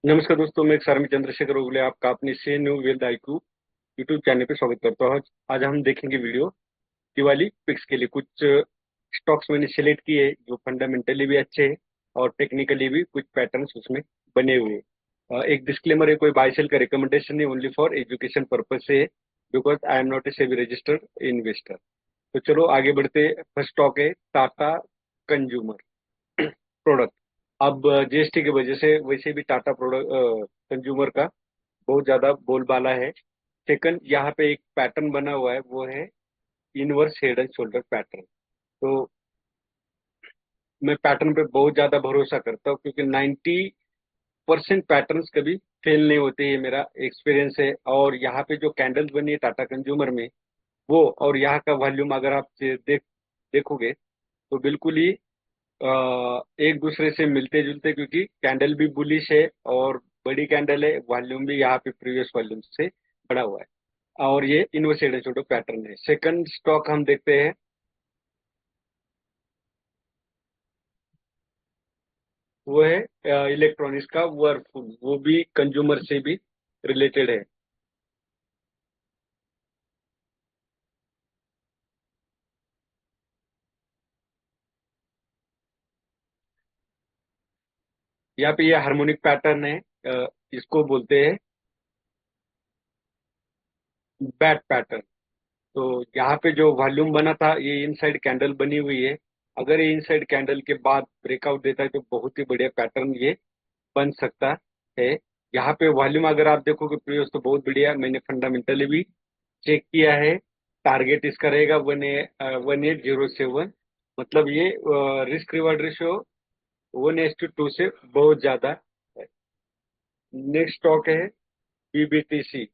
नमस्कार दोस्तों, मैं सारंग चंद्रशेखर ओगले आपका अपने से new wealth IQ YouTube channel पे स्वागत करता हूँ। आज हम देखेंगे वीडियो दिवाली पिक्स के लिए कुछ स्टॉक्स मैंने सिलेक्ट किए हैं जो फंडामेंटली भी अच्छे हैं और टेक्निकली भी कुछ पैटर्न्स उसमें बने हुए हैं। एक डिस्क्लेमर है, कोई बाय सेल का रिकमेंडेशन नहीं, ओनली फॉर एजुकेशन पर्पज से है, because I am not a SEBI registered investor. तो चलो आगे बढ़ते। फर्स्ट स्टॉक है टाटा कंज्यूमर प्रोडक्ट। अब जीएसटी की वजह से वैसे भी टाटा प्रोडक्ट कंज्यूमर का बहुत ज्यादा बोलबाला है। सेकंड, यहाँ पे एक पैटर्न बना हुआ है, वो है inverse head and shoulder pattern. तो मैं पैटर्न पे बहुत ज्यादा भरोसा करता हूँ क्योंकि 90% पैटर्न्स कभी फेल नहीं होते, ये मेरा एक्सपीरियंस है। और यहाँ पे जो कैंडल्स बनी है टाटा कंज्यूमर में, वो और यहाँ का वॉल्यूम अगर आप देखोगे तो बिल्कुल ही एक दूसरे से मिलते जुलते, क्योंकि कैंडल भी बुलिश है और बड़ी कैंडल है, वॉल्यूम भी यहाँ पे प्रीवियस वॉल्यूम से बड़ा हुआ है और ये इनवर्स छोटो पैटर्न है। सेकंड स्टॉक हम देखते हैं, वो है इलेक्ट्रॉनिक्स का वर्लपूल, वो भी कंज्यूमर से भी रिलेटेड है। यहाँ पे ये हार्मोनिक पैटर्न है, इसको बोलते हैं बैट पैटर्न। तो यहाँ पे जो वॉल्यूम बना था, ये इनसाइड कैंडल बनी हुई है। अगर ये इनसाइड कैंडल के बाद ब्रेकआउट देता है तो बहुत ही बढ़िया पैटर्न ये बन सकता है। यहाँ पे वॉल्यूम अगर आप देखोगे प्रीवियस तो बहुत बढ़िया, मैंने फंडामेंटली भी चेक किया है। टारगेट इसका रहेगा 1807। मतलब ये रिस्क रिवार्ड रेशियो 1:2 से बहुत ज्यादा है। नेक्स्ट स्टॉक है बीबीटीसी।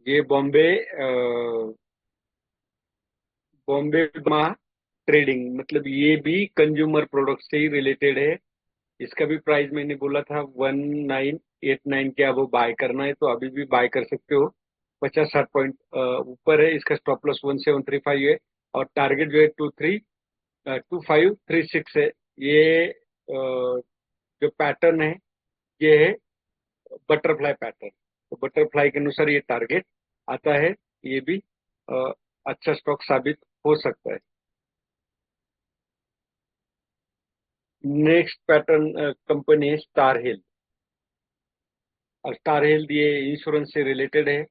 ये बॉम्बे ट्रेडिंग, मतलब ये भी कंज्यूमर प्रोडक्ट से ही रिलेटेड है। इसका भी प्राइस मैंने बोला था 1989 के, अब वो बाय करना है तो अभी भी बाय कर सकते हो। 50-60 पॉइंट ऊपर है। इसका स्टॉप लॉस 1735 है और टारगेट जो है 2536 है। ये जो पैटर्न है, ये है बटरफ्लाई पैटर्न। तो बटरफ्लाई के अनुसार ये टारगेट आता है। ये भी अ, अच्छा स्टॉक साबित हो सकता है। नेक्स्ट पैटर्न कंपनी है स्टार हेल्थ। और स्टार हेल्थ ये इंश्योरेंस से रिलेटेड है।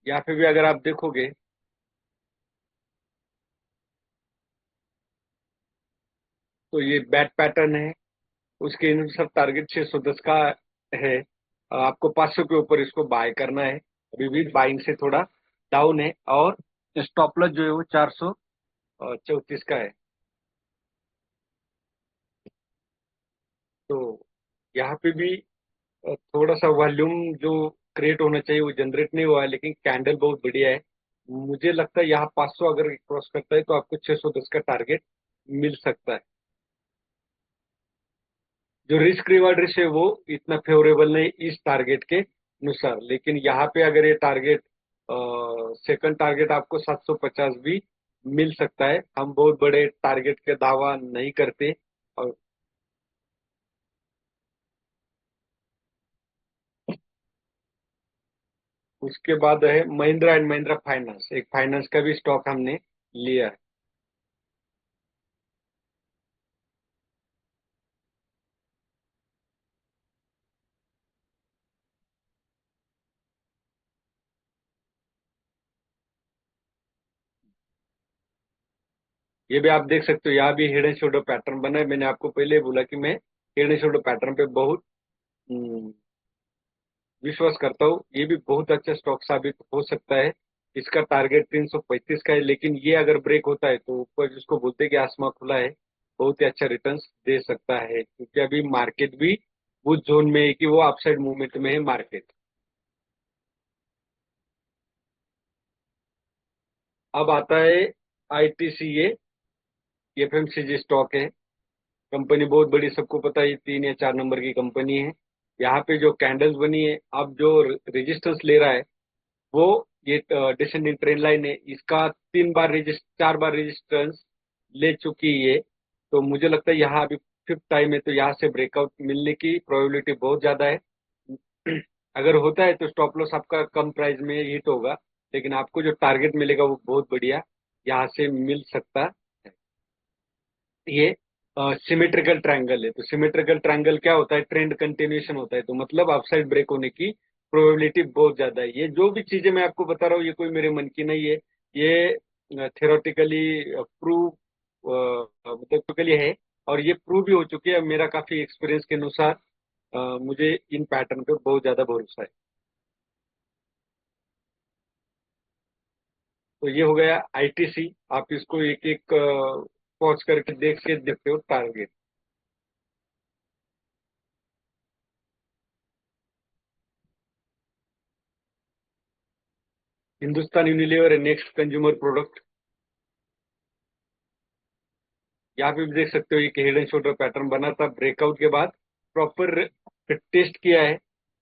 यहाँ पे भी अगर आप देखोगे तो ये बैट पैटर्न है। उसके अनुसार टारगेट 610 का है। आपको 500 के ऊपर इसको बाय करना है। अभी भी बाइंग से थोड़ा डाउन है और स्टॉप लॉस जो है वो 434 का है। तो यहाँ पे भी थोड़ा सा वॉल्यूम जो क्रिएट होना चाहिए वो जनरेट नहीं हुआ है, लेकिन कैंडल बहुत बढ़िया है। मुझे लगता है यहाँ 500 अगर क्रॉस करता है तो आपको 610 का टारगेट मिल सकता है। जो रिस्क रिवार्ड रेशियो है वो इतना फेवरेबल नहीं इस टारगेट के अनुसार, लेकिन यहाँ पे अगर ये टारगेट सेकंड टारगेट आपको 750 भी मिल सकता है। हम बहुत बड़े टारगेट के दावा नहीं करते। और उसके बाद है महिंद्रा एंड महिंद्रा फाइनेंस, एक फाइनेंस का भी स्टॉक हमने लिया है। ये भी आप देख सकते हो, यहाँ भी हेड एंड शोल्डर पैटर्न बना है। मैंने आपको पहले ही बोला कि मैं हेड एंड शोल्डर पैटर्न पे बहुत हम्म, विश्वास करता हूँ। ये भी बहुत अच्छा स्टॉक साबित हो सकता है। इसका टारगेट 335 का है, लेकिन ये अगर ब्रेक होता है तो ऊपर जिसको बोलते हैं कि आसमान खुला है, बहुत ही अच्छा रिटर्न्स दे सकता है, क्योंकि अभी मार्केट भी उस जोन में है कि वो अपसाइड मूवमेंट में है मार्केट। अब आता है आईटीसीए, एफएमसीजी स्टॉक है। कंपनी बहुत बड़ी, सबको पता है, ये 3 या 4 नंबर की कंपनी है। यहाँ पे जो कैंडल्स बनी है, अब जो रेजिस्टेंस ले रहा है वो ये डिसेंडिंग ट्रेंड लाइन है, इसका 4 बार रेजिस्टेंस ले चुकी है। तो मुझे लगता है यहाँ अभी फिफ्थ टाइम है, तो यहाँ से ब्रेकआउट मिलने की प्रोबेबिलिटी बहुत ज्यादा है। अगर होता है तो स्टॉप लॉस आपका कम प्राइस में हिट होगा, लेकिन आपको जो टारगेट मिलेगा वो बहुत बढ़िया यहाँ से मिल सकता है। ये सिमेट्रिकल ट्रायंगल है, तो सिमेट्रिकल ट्रायंगल क्या होता है, ट्रेंड कंटिन्यूएशन होता है, तो मतलब अपसाइड ब्रेक होने की प्रोबेबिलिटी बहुत ज्यादा है। ये जो भी चीजें मैं आपको बता रहा हूँ ये कोई मेरे मन की नहीं है, ये थ्योरेटिकली प्रूव मतलब है, और ये प्रूव भी हो चुकी है। मेरा काफी एक्सपीरियंस के अनुसार मुझे इन पैटर्न पे बहुत ज्यादा भरोसा है। तो ये हो गया आईटीसी। आप इसको एक एक पॉज करके देख के देखते हो टारगेट। हिंदुस्तान यूनिलीवर है नेक्स्ट कंज्यूमर प्रोडक्ट। यहाँ पे भी देख सकते हो, ये हेड एंड शोल्डर पैटर्न बना था, ब्रेकआउट के बाद प्रॉपर टेस्ट किया है।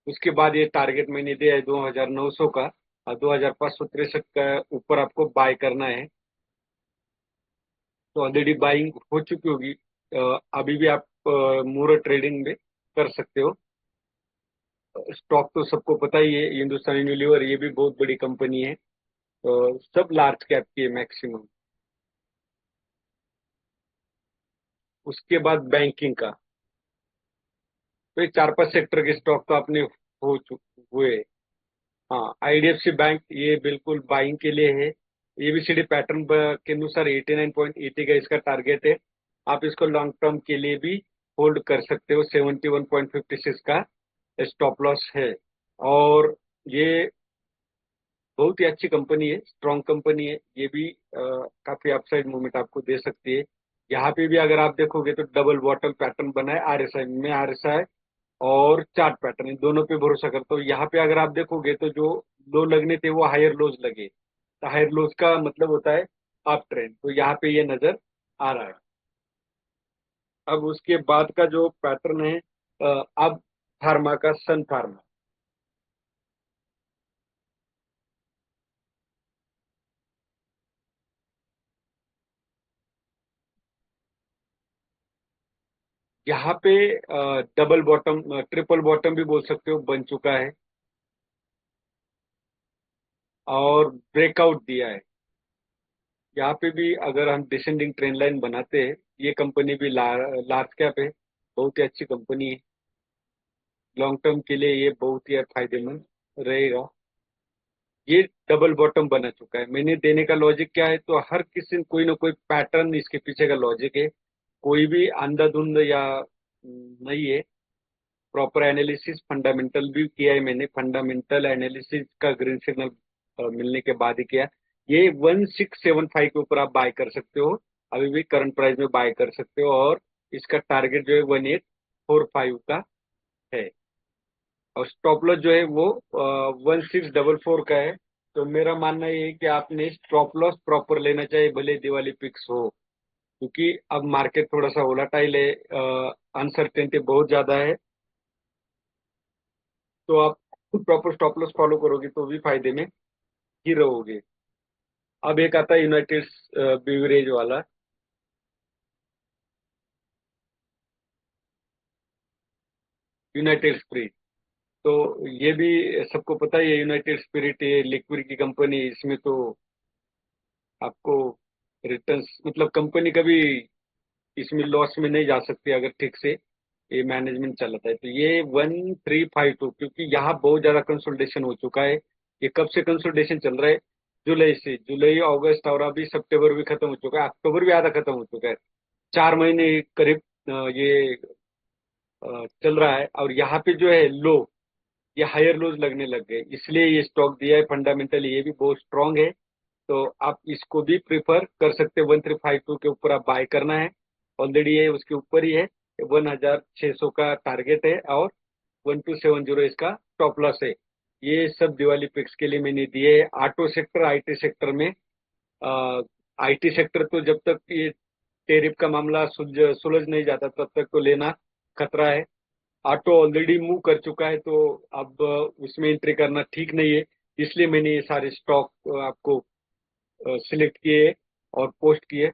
उसके बाद ये टारगेट मैंने दिया है 2900 का, और 2563 का ऊपर आपको बाय करना है। तो ऑलरेडी बाइंग हो चुकी होगी। अभी भी आप मोर ट्रेडिंग में कर सकते हो। स्टॉक तो सबको पता ही है, हिंदुस्तान यूनिलीवर ये भी बहुत बड़ी कंपनी है। सब लार्ज कैप की है मैक्सिमम। उसके बाद बैंकिंग का, तो ये 4-5 सेक्टर के स्टॉक तो आपने हो चुके हुए। हाँ, आईडीएफसी बैंक ये बिल्कुल बाइंग के लिए है। एबीसीडी पैटर्न के अनुसार 89.80 का इसका टारगेट है। आप इसको लॉन्ग टर्म के लिए भी होल्ड कर सकते हो। 71.56 का स्टॉप लॉस है। और ये बहुत ही अच्छी कंपनी है, स्ट्रॉन्ग कंपनी है। ये भी काफी अपसाइड मूवमेंट आपको दे सकती है। यहाँ पे भी अगर आप देखोगे तो डबल बॉटल पैटर्न बना है आरएसआई में। आरएसआई और चार्ट पैटर्न, इन दोनों पे भरोसा करता हूँ। यहाँ पे अगर आप देखोगे तो जो लो लगने थे वो हायर लोज लगे, तो हायर लोज का मतलब होता है अप ट्रेंड, तो यहाँ पे ये नजर आ रहा है। अब उसके बाद का जो पैटर्न है, अब फार्मा का, सन फार्मा। यहाँ पे डबल बॉटम, ट्रिपल बॉटम भी बोल सकते हो, बन चुका है और ब्रेकआउट दिया है। यहाँ पे भी अगर हम डिसेंडिंग ट्रेंड लाइन बनाते हैं, ये कंपनी भी लार्ज कैप है, बहुत ही अच्छी कंपनी है। लॉन्ग टर्म के लिए ये बहुत ही फायदेमंद रहेगा। ये डबल बॉटम बना चुका है। मैंने देने का लॉजिक क्या है, तो हर किसी कोई ना कोई पैटर्न इसके पीछे का लॉजिक है। कोई भी अंधाधुंध या नहीं है। प्रॉपर एनालिसिस फंडामेंटल भी किया है मैंने, फंडामेंटल एनालिसिस का ग्रीन सिग्नल मिलने के बाद ही किया। ये 1675 के ऊपर आप बाय कर सकते हो, अभी भी करंट प्राइस में बाय कर सकते हो। और इसका टारगेट जो है 1845 का है। और स्टॉप लॉस जो है वो 1644 का है। तो मेरा मानना ये है कि आपने स्टॉप लॉस प्रॉपर लेना चाहिए, भले दिवाली पिक्स हो, क्योंकि अब मार्केट थोड़ा सा वोलाटाइल है, अनसर्टेनिटी बहुत ज्यादा है। तो आप प्रॉपर स्टॉप लॉस फॉलो करोगे तो भी फायदे में ही रहोगे। अब एक आता है यूनाइटेड बिवरेज वाला। यूनाइटेड स्पिरिट, तो ये भी सबको पता ही है, यूनाइटेड स्पिरिट ये लिक्विड की कंपनी, इसमें तो आपको रिटर्न्स मतलब कंपनी कभी इसमें लॉस में नहीं जा सकती अगर ठीक से ये मैनेजमेंट चलाता है। तो ये 1352, क्योंकि यहाँ बहुत ज्यादा कंसोलिडेशन हो चुका है। ये कब से कंसोलिडेशन चल रहा है, जुलाई से। जुलाई, अगस्त और अभी सितंबर भी खत्म हो चुका है, अक्टूबर भी आधा खत्म हो चुका है। 4 महीने करीब ये चल रहा है। और यहाँ पे जो है लो, ये हायर लोज लगने लग गए, इसलिए ये स्टॉक दिया है। फंडामेंटली ये भी बहुत स्ट्रांग है, तो आप इसको भी प्रिफर कर सकते हैं। 1352 के ऊपर आप बाय करना है, ऑलरेडी ये उसके ऊपर ही है। 1600 का टारगेट है और 1270 इसका स्टॉप लॉस है। ये सब दिवाली पिक्स के लिए मैंने दिए। ऑटो सेक्टर, आईटी सेक्टर में, आईटी सेक्टर तो जब तक ये टेरिफ का मामला सुलझ नहीं जाता तब तक तो लेना खतरा है। ऑटो ऑलरेडी मूव कर चुका है, तो अब उसमें एंट्री करना ठीक नहीं है। इसलिए मैंने ये सारे स्टॉक आपको सिलेक्ट किए और पोस्ट किए।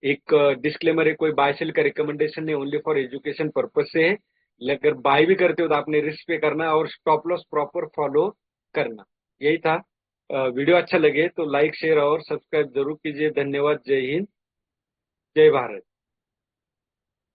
एक डिस्क्लेमर है, कोई बाय सेल का रिकमेंडेशन नहीं, ओनली फॉर एजुकेशन पर्पज से है। अगर बाय भी करते हो तो आपने रिस्क पे करना है और स्टॉप लॉस प्रॉपर फॉलो करना। यही था। वीडियो अच्छा लगे तो लाइक शेयर और सब्सक्राइब जरूर कीजिए। धन्यवाद। जय हिंद, जय भारत।